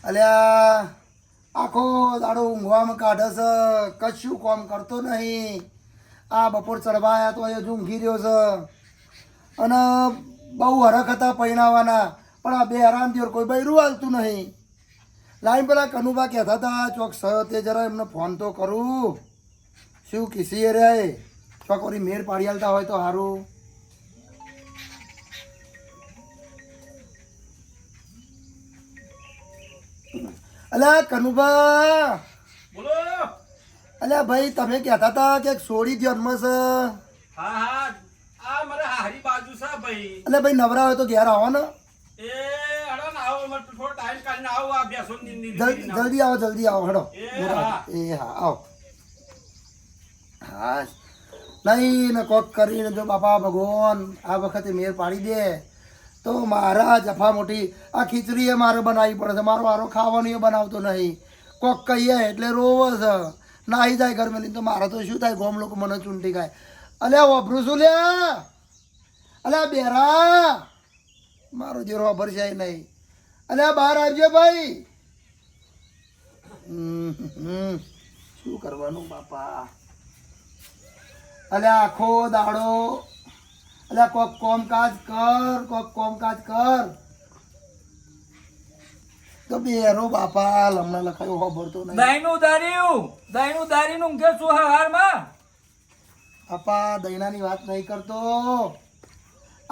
અલ્યા આખો દાડો ઊંઘવામાં કાઢે છે, કશું કામ કરતો નહીં. આ બપોર ચડવાયા તો એ જ ઊંઘી રહ્યો છે. અને બહુ હરખ હતા પહેણાવાના, પણ આ બે હેરાન થયો, કોઈ બૈરું હાલતું નહીં. લાઈન પેલા કનુભા કહેતા હતા ચોક સ તે જરા એમને ફોન તો કરું, શું કિસી રે ચોક વળી મેર પાડી હાલતા હોય તો સારું. અલ્યા કનુભા, બોલો. અલ્યા ભાઈ તમે કહેતા હતા કે સોડી જન્મ છે. હા હા, આ મારે હારી બાજુ છે ભાઈ. એટલે ભાઈ નવરા હોય તો ઘેર આવો ને. એ અડો ને આવો, મને થોડો ટાઈમ કાઢીને આવો. આ બેસો જલ્દી આવો, જલ્દી આવો હેડો. એ હા. એ હા આવો. હા નહીં ને કોક કરીને જો બાપા ભગવાન આ વખતે મેર પાડી દે તો મારા જફા મોટી આ ખીચડી એ મારે બનાવવી પડે છે. મારો હારો ખાવાનું એ બનાવતો નહીં. કોક કહીએ એટલે રોવે છે, નાહી જાય ઘરમાં. તો મારે તો શું થાય, ગોમ લોકો મને ચૂંટી ખાય. અલ્યા વાપરું છું લ્યા, અલ્યા બેરા મારો જેરો વાપર છે નહીં. અલ્યા બહાર આવજો ભાઈ. શું કરવાનું બાપા. અલ્યા આખો દાડો અલ્યા કોક કોમકાજ કર, કોક કોમકાજ કર. તો બેરો બાપા લમણા લખાયો ખબરતો નહીં. દહીંનું દારીનું ઊંઘે છું હવારમાં. બાપા દૈનાની વાત નહીં કરતો.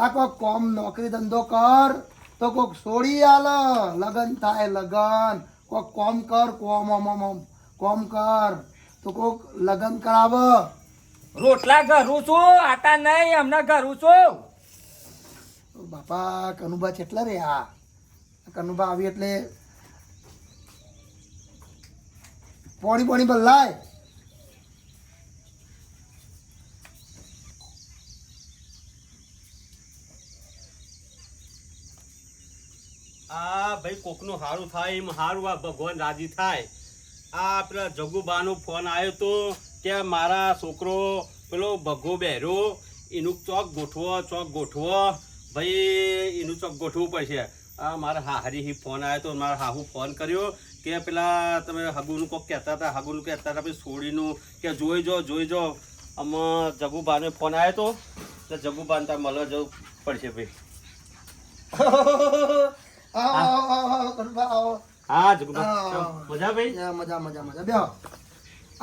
આ કોક કોમ નોકરી ધંધો કર તો કોક છોડી આલ, લગન થાય લગન. કોક કોમ કર, કોમ કર તો કોક લગન કરાવ. રોટલા ઘરું છું, આટા નહીં, હમણાં ઘરું છું. બાપા કનુભા કેટલા રે. આ કનુભા આવી એટલે પોણી બદલાય. આ ભાઈ કોકનું સારું થાય એમ સારું, આ ભગવાન રાજી થાય. આ પેલા જગુબાનો ફોન આવ્યો તો કે મારા છોકરો પેલો ભગો બેરો એનું ચોક ગોઠવો ભાઈ, એનું ચોક ગોઠવવું પડશે. આ મારા હારી ફોન આવ્યો તો મારા હાહુ ફોન કર્યો કે પેલા તમે હગુનું કોક કહેતા હતા, હગુનું કહેતા હતા પછી છોડીનું કે જોઈ જો. આમાં જગુબાનો ફોન આવ્યો તો જગુબાન ત્યાં મળવા જવું પડશે ભાઈ. હા જગુબા, મજા ભાઈ? મજા બેહો.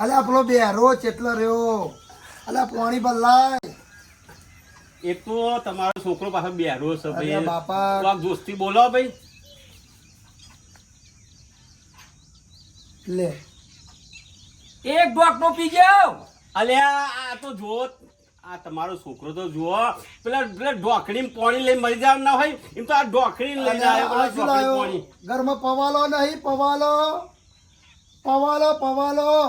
અલ્યા પેલો બેરો ચેટલો રહ્યો. અલ્યા પોણી બદલાય. એક તો તમારો છોકરો પાછો બેરો છે ભાઈ. અરે બાપા. તો આપ દોસ્તી બોલો ભાઈ. લે એક ડોક નો પી જાવ. અલ્યા આ તો જુઓ, આ તમારો છોકરો તો જુઓ, પેલા ઢોકળી પાણી લઈને મરી જાવ ના હોય એમ તો આ ઢોકળી લઈને આવ્યો. પેલા ઢોકળી પાણી ઘરમાં પવાલો નહીં, પવાલો.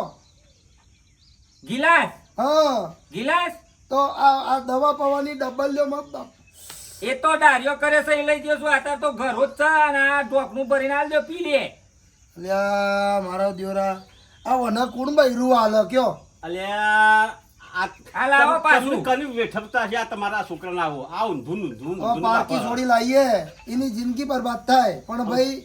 ગિલાસ હા ગિલાસ તો આ દવા પવાની ડબલ લ્યો મત. એ તો ડાર્યો કરે છે, એ લઈ જશું. અત્યારે તો ઘરો જ છે, અને આ ડોકનું ભરીને આલજો, પી લે. અલ્યા મારા દેવરા આ વના કુણ બૈરું હાલ કયો. અલ્યા હાલ આવો પાછું. કની વેઠવતા છે આ તમારા છોકરાને. આવો આ ઊંધું પારકી છોડી લાવીએ એની જિંદગી બરબાદ થાય. પણ ભાઈ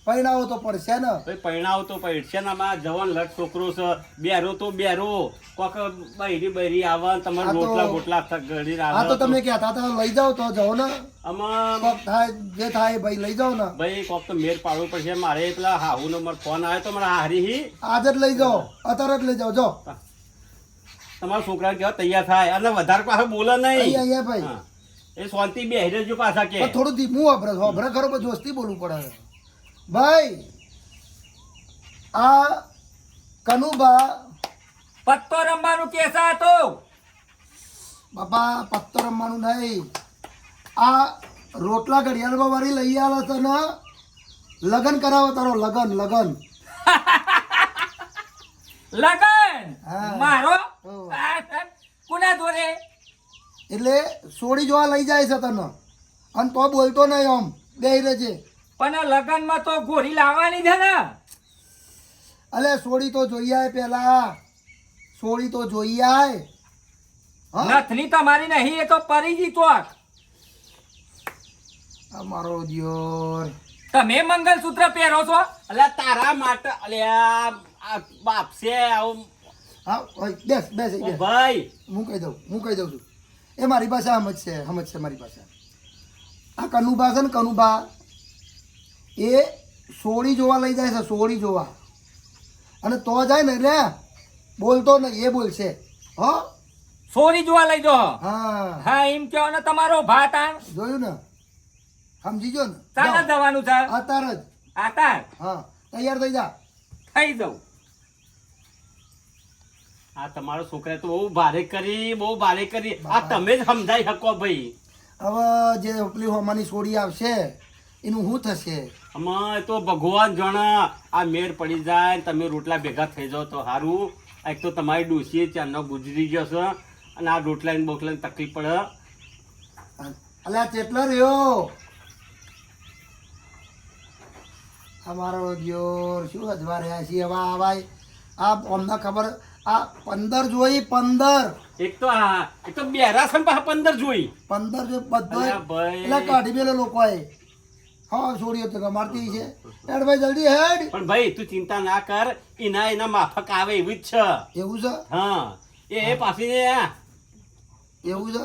પૈણાવો તો પડશે ને. ભાઈ પૈણાવ તો પડશે ને. આમાં જવાન લટ છોકરો છે, બેરો તો બેરો, કોક બૈરી આવે તમારે રોટલા ઘડી હા તો તમે કહેતા હતા લઈ જાઓ તો જાઓ ને. આમાં કોક થાય જે થાય ભાઈ લઈ જાઓ ને. ભાઈ કોક તો મેર પાડવું પડશે મારે. પેલા હાહુ નો ફોન આવ્યો તો મારા હારી આજે જ લઈ જાઓ, અત્યારે જ લઈ જાઓ. જો તમારા છોકરા કેવા તૈયાર થાય અને વધારે પાસે બોલે નહીં. અહીંયા ભાઈ હા. એ શાંતિ બેહી જો પાછા કે પણ થોડું ધીમું વાપરે ખરો, પણ જોસ્તી બોલવું પડે ભાઈ. આ કનુભા પત્તો રમવાનું કેસા હતો. બાપા પત્તો રમવાનું નહીં, આ રોટલા ઘડિયાળમાં વાળી લઈ આવે છે ને. લગન કરાવો તારો, લગન લગન હા. મારો હો. કુના દોરે એટલે સોડી જોવા લઈ જાય છે તને, અને તો બોલતો નહીં આમ બેહી રહેજે. પણ લગનમાં તો ગોરી લાવવાની છે ને. અલે સોડી તો જોઈ આય પેલા, સોડી તો જોઈ આય. નથની તમારી નહીં, એ તો પરીજી ચોક. અમારો દિયોર તમે મંગલસૂત્ર પહેરો છો? અલ્યા તારા માટે અલ્યા આ બાપ છે આવું. હા ઓય, બેસ બેસ ઓ બેસ. ભાઈ હું કહી દઉં છું. એ મારી પાસે સમજ છે મારી પાસે. આ કનુભા છે ને કનુભા, એ સોળી જોવા લઈ જાય છે, સોળી જોવા. અને તો જાય ને રે, બોલતો ને એ બોલશે. હો સોરી જોવા લઈ જો. હા હા એમ કહો ને તમારો ભાત આ જોયું ને, સમજી ગયો ને? ચાલે જાઓ. જવાનું છે અત્યારે જ. આતાર હા તૈયાર થઈ જા. થઈ જવું. આ તમારો છોકરા તો બહુ ભારે કરી. આ તમે જ સમજાઈ શકો ભાઈ. હવે જે પેલી હોમાની સોળી આવશે એનું શું થશે? આમાં તો ભગવાન જાણે આ મેળ પડી જાય ને તમે રોટલા ભેગા થઈ જાઓ તો સારું. એક તો તમારી ડોશી ચાંદનો ગુજરી જશે અને આ રોટલા બોટલાની તકલીફ પડે. અલ્યા કેટલો રહ્યો અમારો દિયોર? શું અજવા રહ્યા છીએ હવે? આ ભાઈ આ અમને ખબર, આ 15 જોઈ 15 એક તો બેરા છે ને પાછા 15 જોઈ. 15 જો બધો અલ્યા ભાઈ. એટલે કાઢી મેલો લોકોએ. હા છોડીઓ તો ગમાડતી છે. હેડ ભાઈ જલ્દી હેડ. પણ ભાઈ તું ચિંતા ના કર, એના માફક આવે એવી જ છે. એવું છે? હા એ પાછી એવું છે?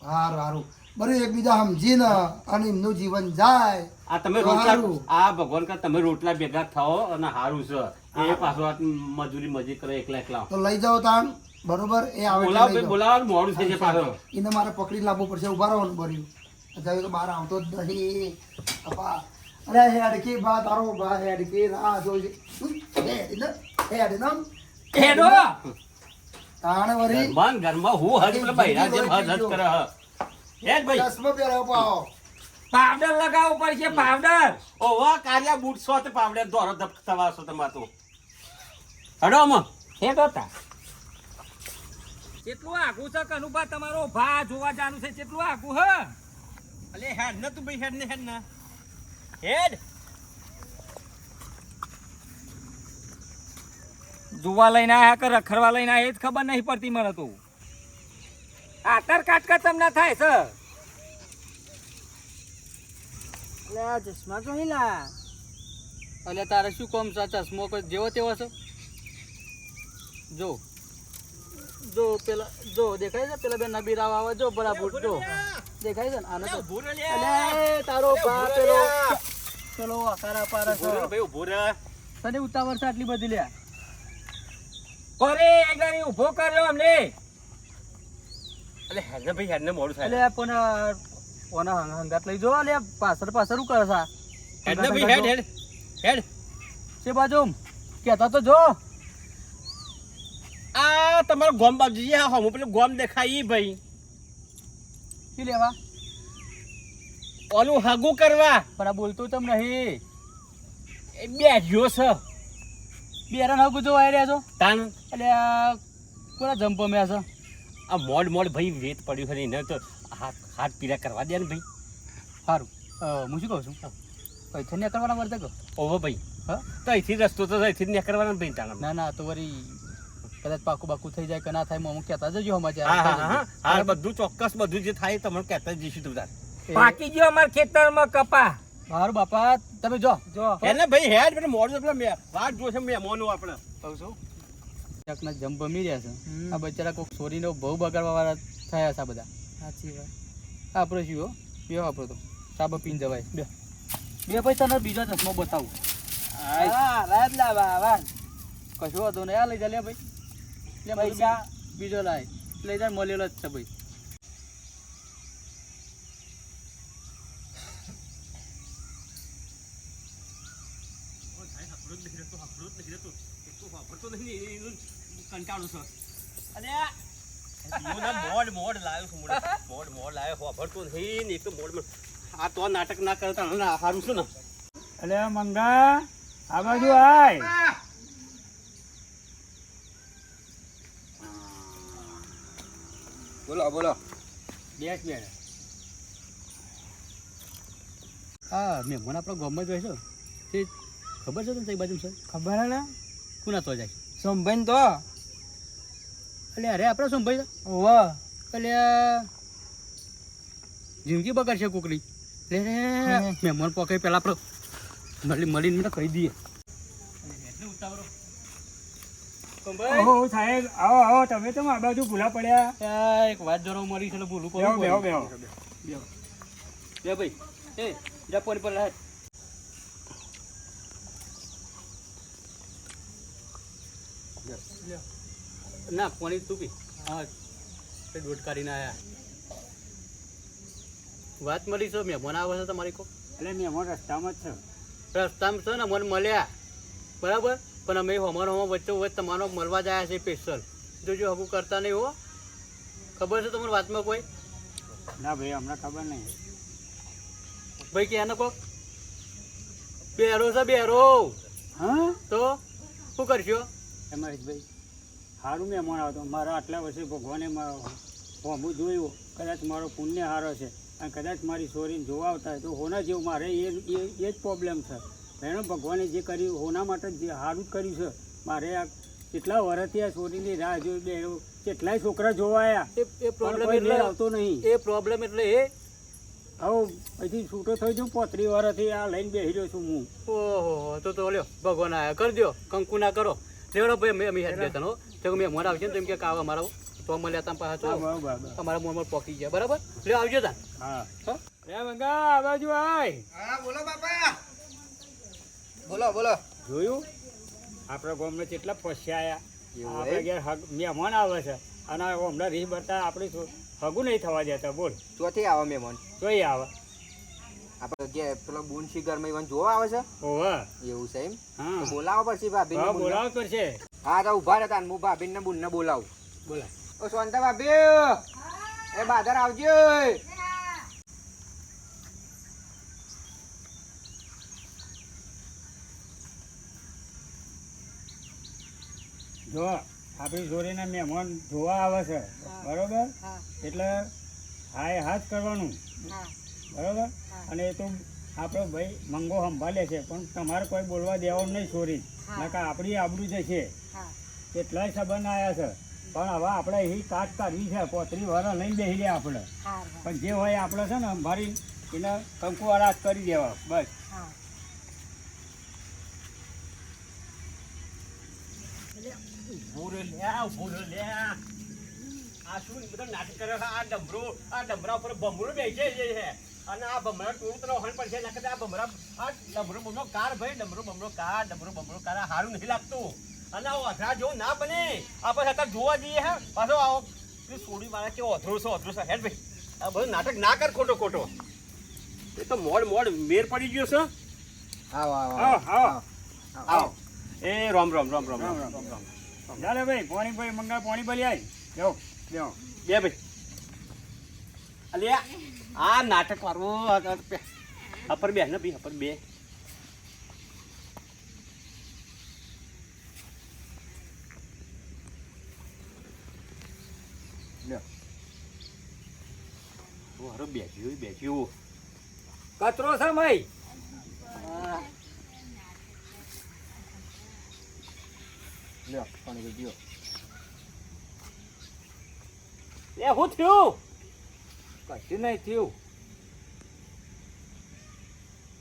સારું સારું. બરાબર, એકબીજા સમજીને અને એમનું જીવન જાય. આ તમે તો રોટલા હારું. આ ભગવાન કા તમે રોટલા ભેગા થાઓ અને સારું છે. એ પાછો આ મજૂરી કરે એકલા. તો લઈ જાઓ તાણ. બરોબર, એ આવે એટલે બોલાવો લઈ ભાઈ, જાઓ. બોલાવો મોડું થઈ જાય પાછો. એને મારે પકડી લાવવું પડશે. ઉભા રહેવાનું ભર્યું. અત્યારે તો બહાર આવતો જ નહીં. અપા અરે હેડકી બા તારો બા હેડકી રાહ જોઈ હેડ ને હેડો. તાણ વરી ઘરમાં હું હજ પેલા બૈરા જેમ હજ કરે હ. હેડ ભાઈ. ચશ્મા પહેરાવો પાવો. પાવડર લગાવવો પડશે, પાવડર. ઓ વાહ કાર્યા બૂટ સો તે પાવડે દોરો ધપ થવાસો તમાર તો. હડો આમાં. હેડો તા. કેટલું આઘું છે કનુભા તમારો ભા જોવા જાનું છે? કેટલું આઘું હ? અલે હેડ ને તું ભાઈ હેડ ને હેડ. જોવા લઈને આયા કે રખડવા લઈને આયા એ જ ખબર નહીં પડતી મને તો. આતર કાટકા તમને થાય છે. અલે આ ચશ્મા તો નહીં લા. અલે તારે શું કોમ છે? ચશ્મો કોઈ જેવો તેવો છે? જો જો પેલા જો દેખાય છે પેલા બે નબીરાવ આવે જો બરાબર જો દેખાય છે ને આનો તો. ઉભો રે લે. અલે તારો બા પેલો પેલો આકારા પારા ઉભો રે છે. ભાઈ ઉભો રે. તને ઉતાવળ છે આટલી બધી લ્યા? કોરે એકદાની ઊભો કર્યો અમને. અલે હેડ ને ભાઈ હેડ ને મોડું થાય. અલે પણ ઓના હંગાત લઈ જો. અલે પાછળ પાછળ શું કરે છે? હેડ ને ભાઈ હેડ. છે બાજુ કેતા તો જો. આ તમારો ગોમ બાજુ હા હમું પેલું ગોમ દેખાય ઈ ભાઈ. શું લેવા? ઓલું હાગું કરવા પણ આ બોલતો તમ નહીં. એ બેઠ્યો છે. બેરા ના ગુજો વાય રહ્યા છો. તાન એટલે આ કોના જમ્પો મેં છે? આ મોડ ભાઈ વેત પડ્યું છે એને તો હાથ પીડા કરવા દે ને ભાઈ. સારું હું શું કહું છું? પૈસા ને કરવાના વર્તે કહો. ઓહો ભાઈ. હા તો અહીંથી રસ્તો તો અહીંથી જ નીકળવાનો ને ભાઈ તાણ. ના ના તો વળી કદાચ પાકું બાકું થઈ જાય કે ના થાય હું કહેતા જજો સમાચાર. હા બધું ચોક્કસ બધું જે થાય તમને કહેતા જ જઈશું તું તાર. પાકી ગયો અમાર ખેતરમાં કપા. સારું બાપા તમે જો એને ભાઈ હેડ પેલું મોડું પેલા વાત જોશે મેમોનો આપણે કહું છું એકના જમ્પ મી રહ્યા છે. આ બચારા કોઈક ચોરીનો બહુ બગાડવા વાળા થયા છે આ બધા. સાચી વાત. આપણે શું હો બે આપણો તો સાબા પીને જવાય. બે પૈસા ને બીજો ચશ્મો બતાવું. કશું વાંધો નહીં. આ લઈ જા લે ભાઈ. પૈસા બીજો લાય લઈ જાય મળેલો જ છે ભાઈ. કંટાળું છે. અને મોડ લાવ્યો છું મોડ લાવ્યો વાપરતો નહીં ને એક તો મોડ આ તો નાટક ના કરતા સારું છે ને. અલે મંગા આ બાજુ આય. બોલો બેસ બે. હા મહેમાન આપણો ગામમાં જ હોય છે. તે ખબર છે તને કઈ બાજુ છે? ખબર હે ને? કોના તો જાય? સોમભાઈ તો એટલે અરે આપણે શું ભાઈ ઓવા એટલે જિંદગી બગાડશે કોકડી. લે મહેમાન પકડી પેલા આપણે મળીને મને કહી દઈએ. ઓહો સાહેબ આવો આવો તમે તો આ બાજુ ભૂલા પડ્યા. એક વાત જરો મળી છે એટલે ભૂલું બેહો કરું. બેહો બેહો લે ભાઈ એ જા પાણી પર લાય. ના પાણી તું પી. હા તે દોઢ કાઢીને આયા. વાત મળી છે મહેમાન આવે છે તમારી કો એટલે મહેમાન રસ્તામાં જ છે. રસ્તામાં છે ને મને મળ્યા બરાબર, પણ અમે અમારો વચ્ચે વચ્ચે તમારો મળવા જ આવ્યા છે સ્પેશિયલ. જો હગું કરતા નહીં હો. ખબર છે તમારી વાતમાં કોઈ? ના ભાઈ અમને ખબર નહીં. ભાઈ કે એને કોક બેરો છે બેરો. હા તો શું કરશો? એમાં ભાઈ સારું મહેમાન આવતો. મારા આટલા વર્ષે ભગવાને હોમું જોયું. કદાચ મારો પુણ્ય સારો છે અને કદાચ મારી છોરીને જોવા આવતા હોય તો હોના જેવું મારે એ જ પ્રોબ્લેમ છે. એનો ભગવાને જે કર્યું હોના માટે જે સારું જ કર્યું છે. મારે આ કેટલા વર્ષથી આ છોરીની રાહ જોઈ બેરો કેટલાય છોકરા જોવાયા એ પ્રોબ્લેમ કોઈ એટલે મેળ આવતો નહીં. એ પ્રોબ્લેમ એટલે એ હવે પછી છૂટો થઈ જાઉં 35 વર્ષથી આ લઈને બેસી રહ્યો છું હું. ઓહો તો લ્યો ભગવાન આયા કરી દો. કંકુ ના કરો. લેવડો ભાઈ અમે હેડ દેતા હો. તો મેં મોડ આવશે ને તો એમ કે કાવ અમારા તો મળ્યા તમે પાછા હા તો બરાબર. અમારા મોમાં પોકી ગયા બરાબર. લ્યો આવજો તા. હા હા રે મંગા આ બાજુ આય. હા બોલો બાપા. બોલો બોલો. જોયું આપણા ગામમાં કેટલા પસ્યા એવું આપણે એમ? ઘેર મહેમાન આવે છે અને હમણાં રીસ ભરતા આપણે હગું નહીં થવા દેતા. બોલ ચોથી આવે મહેમાન તોય આવે. આપણે જે પેલો બુન શિખરમાં ઈવન જોવા આવે છે ઓવા એવું છે એમ હા તો બોલાવો પડશે ભાભી હા બોલાવ પડશે. હા તો ઉભા રહેતા હું ભાભી ને બુન ને બોલાવું. બોલા ઓ શાંતા ભાભી એ બાદર આવજો. જો આપણી જોડીના મહેમાન જોવા આવે છે બરોબર, એટલે હાય હાથ કરવાનું બરોબર. અને એ તો આપણો ભાઈ મંગો સંભાળે છે પણ તમારે કોઈ બોલવા દેવાનું નહીં છોરી, નકા આપણી આબરૂ જશે. કેટલાય સંબંધ આવ્યા છે પણ હવે આપણે એ કાટ કાઢવી છે. 35 વર્ષ લઈને બેસી રહ્યા આપણે, પણ જે હોય આપણે છે ને મારી એને કંકુવાળા હાથ કરી દેવા બસ. ભૂરો લ્યા. આ શું બધા નાટક કરે છે? આ ડમરા ઉપર ભમરો બેસે છે અને આ ભમરા ટોળું તને વહન પડશે. ના કરતા આ ભમરા આ ડમરો બમરો કાર ભાઈ ડમરો બમરો કાર આ હારું નહીં લાગતું. અને આ ઓથરા જેવું ના બને. આપણે અત્યારે જોવા જઈએ હે પાછો આવો સોડી વાળા કેવો ઓથરો છે હેડ ભાઈ. આ બધું નાટક ના કર ખોટો. એ તો મોડ મેર પડી ગયો છે. આવો આવો આવો આવો આવો એ રામ ચાલે ભાઈ પાણી ભાઈ મંગા પાણી ભરી આવી જાઓ જાઓ. બે ભાઈ અલ્યા આ નાટક વાળું અપર બે ને ભાઈ અપર બે હારો બેઠ્યું કચરો છે મય. લ્યો પાણી પીજો. એ હું થયું કશું નહીં થયું.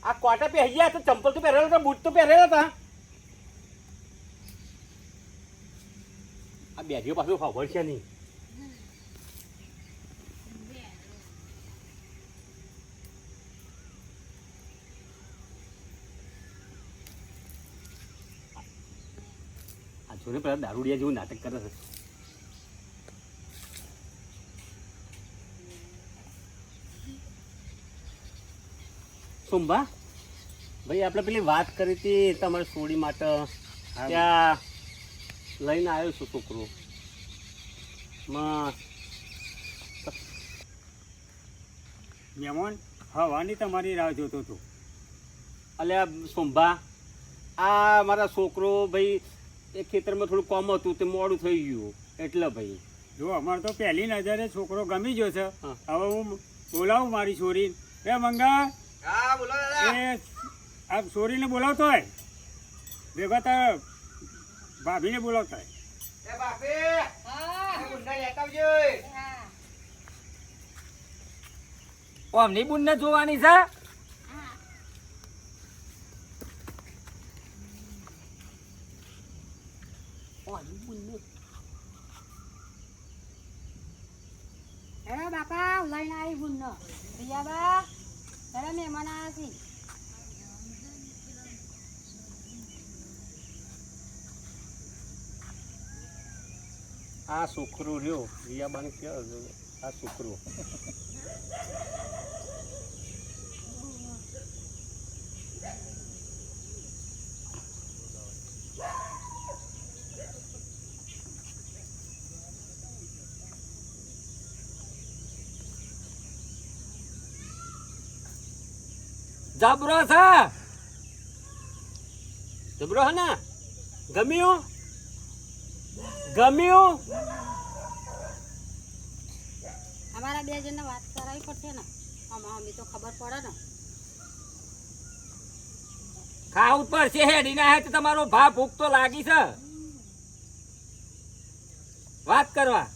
આ કોટા પહેરી ગયા તો ચંપલ તો પહેરેલા હતા બૂટ તો પહેરેલા હતા. આ બેઠીઓ પાછું ખબર છે નહીં. આ જોને પેલા દારૂડિયા જેવું નાટક કરે છે. સોમભા ભાઈ આપણે પેલી વાત કરી હતી તમારી સોડી માટે, ત્યાં લઈને આવ્યો છું છોકરો. મહેમાન હવાની તમારી રાહ જોતો હતો. અલ્યા સોમભા આ મારા છોકરો ભાઈ એ ખેતરમાં થોડું કોમ હતું તે મોડું થઈ ગયું એટલે ભાઈ. જો અમારે તો પહેલી નજરે છોકરો ગમી ગયો છે. હા. હવે હું બોલાવું મારી છોરી. એ મંગા હા બોલો દાદા. એ આ છોરીને બોલાવતો હોય ભેગા તાર ભાભીને બોલાવતા હોય. એ ભાભી એ બુનને લેતા આવજો. ઓમની બુનને જોવાની છે. રિયાબા તારા મહેમાન આવ્યા છે. આ છોકરો રહ્યો રિયાબાને કે આ છોકરો જબરો છે. જબરો હે ને ગમ્યું ગમ્યું અમારા બે જણને વાત કરાવી પડશે ને. અમે તો ખબર પડે ને. ખાવું પડશે હેડી ના હે તો તમારો ભા ભૂખ તો લાગી છે વાત કરવા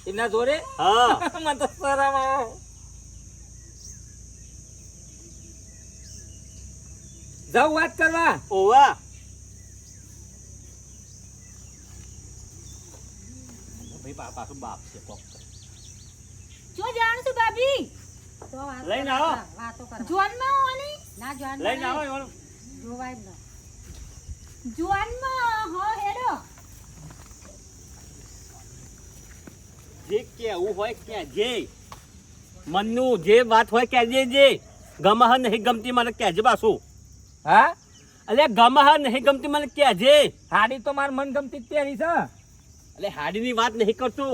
એના જોડે. હા મને તો શરમ આવે. જાઉં વાત કરવા. ઓવા ભાઈ પાછું બાપ છે કોક. જો જાણ છું ભાભી. તો લઈને આવો. વાતો કર. જોનમાં હોની ના જોન લઈને આવો એવાનું. જોવાય ન. જોનમાં હો હેડો. જે કેવું હોય કે જે મનનું જે વાત હોય કે જે ગમહ નહીં ગમતી મને કહેજે પાછું. હા અલે ગમહ નહીં ગમતી મને કહેજે. હાડી તો માર મન ગમતી જ પહેરી છે. અલે હાડીની વાત નહીં કરતો.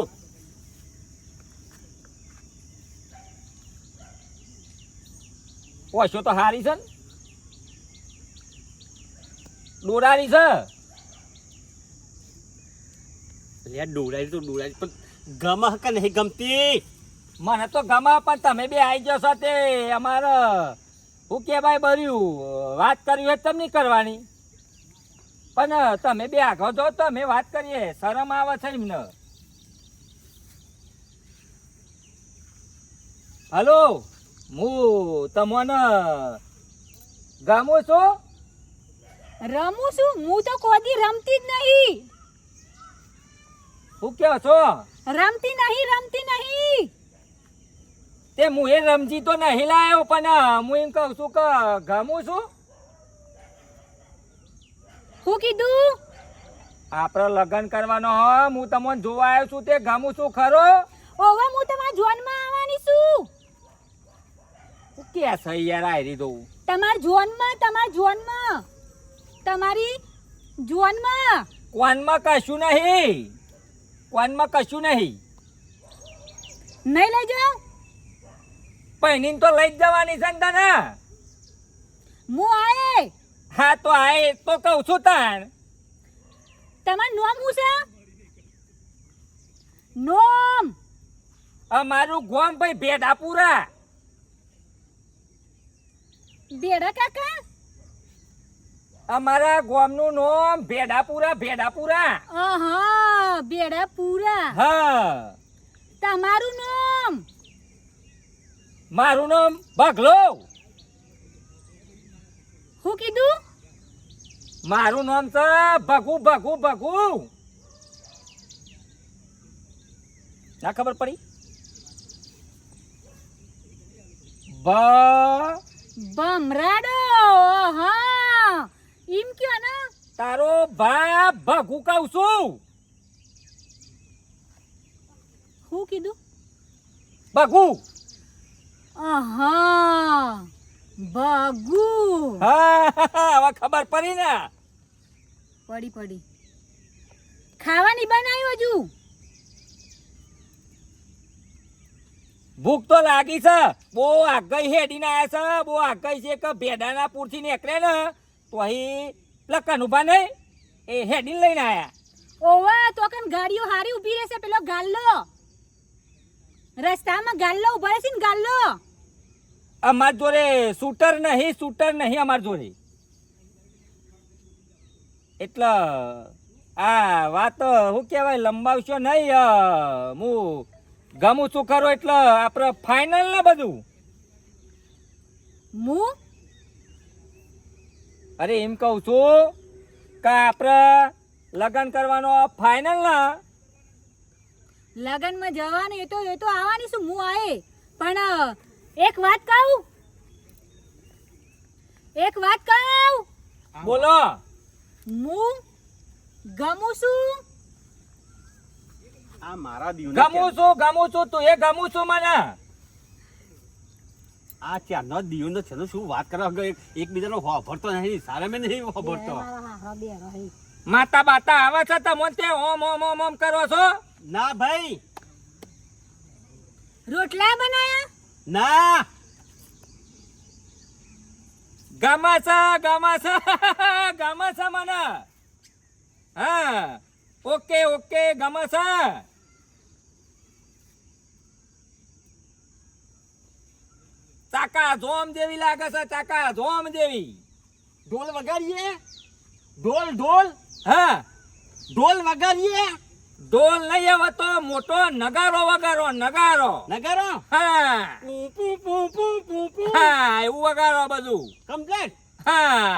ઓછો તો હારી છે ને દોરારી છે. અલે ડોરાઈ તો ડોરાઈ પણ ગમહ કે નહીં ગમતી. મને તો ગમે પણ તમે બે આવી જશો તે અમારે હું કે ભાઈ બર્યું વાત કરવી હોય તમે નહીં કરવાની પણ તમે બે આગળ જો તો અમે વાત કરીએ. શરમ આવે છે એમને. હલો હું તમને ગામો છો. રમું છું હું તો કોદી રમતી જ નહીં. શું કહો છો રમતી નહીં. તે હું એ રમજી તો નહીં લાયો પણ હું એમ કહું છું કે ગામું છું. હું કીધું આપણે લગ્ન કરવાનો હોય હું તમને જોવા આવ્યો છું તે ગામું છું ખરો. ઓવા હું તમારા જોનમાં આવવાની છું. શું કે છે યાર આયરી દઉં તમારી જોનમાં કોનમાં કશું નહીં. કોનમાં કશું નહીં. નહીં લઈ જાઓ. પૈણીને તો લઈ જ જવાની છે ને તને. હું આયે. હા તો આ એ તો કહું છું તાણ. તમારું નામ શું છે? નોમ અમારું ગોમ ભાઈ ભેડાપુરા. બેડા કાકા. અમારા ગોમનું નામ ભેડાપુરા. આહા બેડા પૂરા. હા તમારું નામ મારું નામ બગલો. શું કીધું? મારું નામ છે ભગુ. ના ખબર પડી. ભમરાડો. હા એમ કયો ને. તારો ભા ભગુ કહું છું. શું કીધું? ભગુ. આહા ભાગુ. હા હવે ખબર પડી ને. પડી ખાવાની બનાવ્યું હજુ? ભૂખ તો લાગી છે. બહુ આગળ હેડીને આવ્યા છે. બહુ આગળ છે કે ભેડાના પૂરથી નીકળે ને તો અહીં લકન ઉભા નહીં એ હેડીને લઈને આવ્યા. ઓવા તો કન ગાડીઓ હારી ઊભી રહેશે. પેલો ગાલ્લો રસ્તામાં ગાલ્લો ઉભા રહેશે ને ગાલ્લો. અમાર જોડે શૂટર નહીં અમાર જોડે. એટલે આ વાત શું કહેવાય લંબાવશો નહીં. હું ગમું છું ખરો એટલે આપણે ફાઇનલ ને બધું. હું અરે એમ કહું છું કે આપણે લગ્ન કરવાનો ફાઇનલ ના. લગનમાં જવાનું એ તો આવવાની છું હું આયે. પણ એક વાત કહું બોલો. હું ગમું છું. આ મારા દીવને ગમું છું તું એ ગમું છું મને. આ ચારનો દીવનો છે ને શું વાત કરવા એકબીજાનો વાપરતો નહીં સારા મેં નહીં વાપરતો. માતા બાતા આવે છે તમને તે ઓમ ઓમ ઓમ ઓમ કરો છો. ના ભાઈ રોટલા બનાયા. ના ગમે છે મને. હા ઓકે ગમે છે. ચાકા જોમ જેવી લાગે છે, ચાકા જોમ જેવી. ઢોલ વગાડીએ ઢોલ હા ઢોલ વગાડીએ. ઢોલ નહીં આવે તો મોટો નગારો વગારો નગારો. નગરો હા પૂ પૂ પૂ પૂ પૂ પૂ. હા એવું વગારો બધું. કમ્પ્લેટ. હા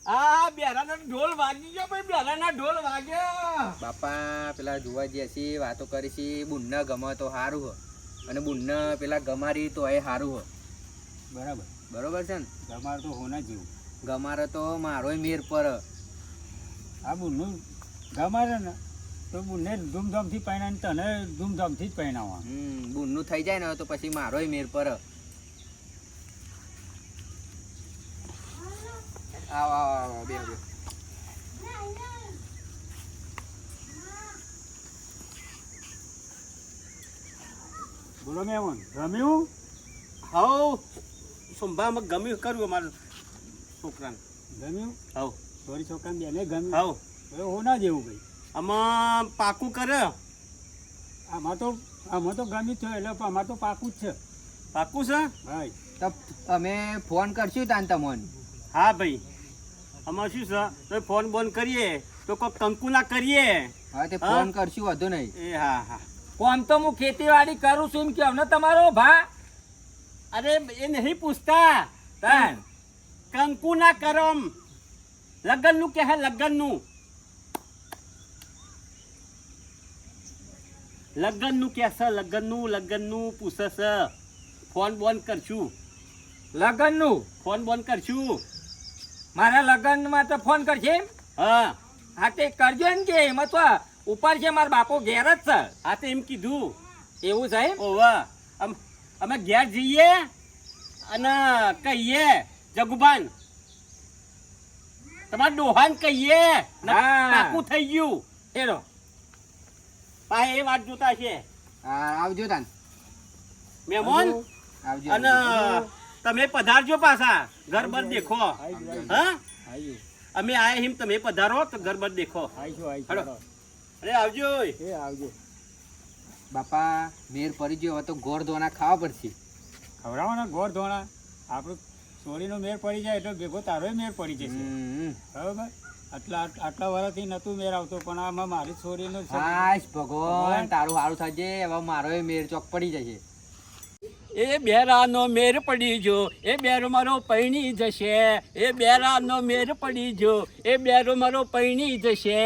આ બેરાનો ઢોલ વાગી ગયો ભાઈ, બેરાના ઢોલ વાગ્યો. બાપા પેલા જોવા જઈએ છીએ વાતો કરી છે બુનને ગમે તો સારું હો અને બુનને પેલા ગમારી તો એ સારું હો. બરાબર. બરોબર છે ને? તમારે તો હોના જેવું. ગમારે તો મારોય મેર પર. આ બુનનું ગમારે ને તો બુનને ધૂમધામથી પહેણાય ને તને ધૂમધામથી જ પહેણાવવા. બુનનું થઈ જાય ને તો પછી મારોય મેર પર. આવો બે બોલો મેમન રમ્યું. હવ સંભામાં ગમ્યું કર્યું અમારું છોકરાને. ગમ્યું. હવ સોરી છોકરાને બેને ગમ્યું. હવ હવે હોના જેવું ભાઈ. આમાં પાકું કરે. આમાં તો ગમ્યું જ છે એટલે આમાં તો પાકું જ છે પાકું છે. ભાઈ. તો અમે ફોન કરશું તાન તમને. હા ભાઈ આમાં શું છે તો ફોન બોન કરીએ તો કોઈ કંકુ ના કરીએ. હા તે ફોન કરશું વધુ નહીં. એ હા હા કોમ તો હું ખેતીવાડી કરું છું એમ કેમ ને તમારો ભા. અરે એ નહીં પૂછતા તાન કંકુ ના કરમ લગ્નનું કે હે લગ્નનું કે છે લગ્નનું પૂછે છે. ફોન બોન કરશું લગનનું ફોન બોન કરશું. મારા લગન માટે ફોન કરશે એમ? હા હા તે કરજો ને કે એમાં તો ઉપર છે મારા બાપો ઘેર જ છે. હા તો એમ કીધું. એવું છે એમ? ઓવા અમે ઘેર જઈએ અને કહીએ જગુબાન તમારા ડોહાન કહીએ હા. પાકું થઈ ગયું. હેડો પાસે એ વાત જોતા છે હા આવજો તાન. મહેમાન. આવજો. અને તમે પધારજો પાછા ઘર બર દેખો. હા આવીશું અમે આયા હિમ તમે પધારો તો ઘર બર દેખો. આવીશું. હેડો. અરે આવજો. એ આવજો. બાપા મેર પડી ગયો હવે તો ગોળ ધોના ખાવા પડશે. ખવડાવવાના ગોળ ધોણા આપણું સોરીનો મેર પડી જાય એટલે ભેગો તારોય મેર પડી જશે. બરાબર. આટલા વર્ષથી નતું મેર આવતો પણ આમાં મારી સોરીનો છે. હાશ ભગવાન તારું સારું થશે હવે મારોય મેર ચોક પડી જશે. એ બેરાનો મેર પડી જો એ બેરો મારો પૈણી જશે. એ બેરાનો મેર પડી જો એ બેરો મારો પૈણી જશે.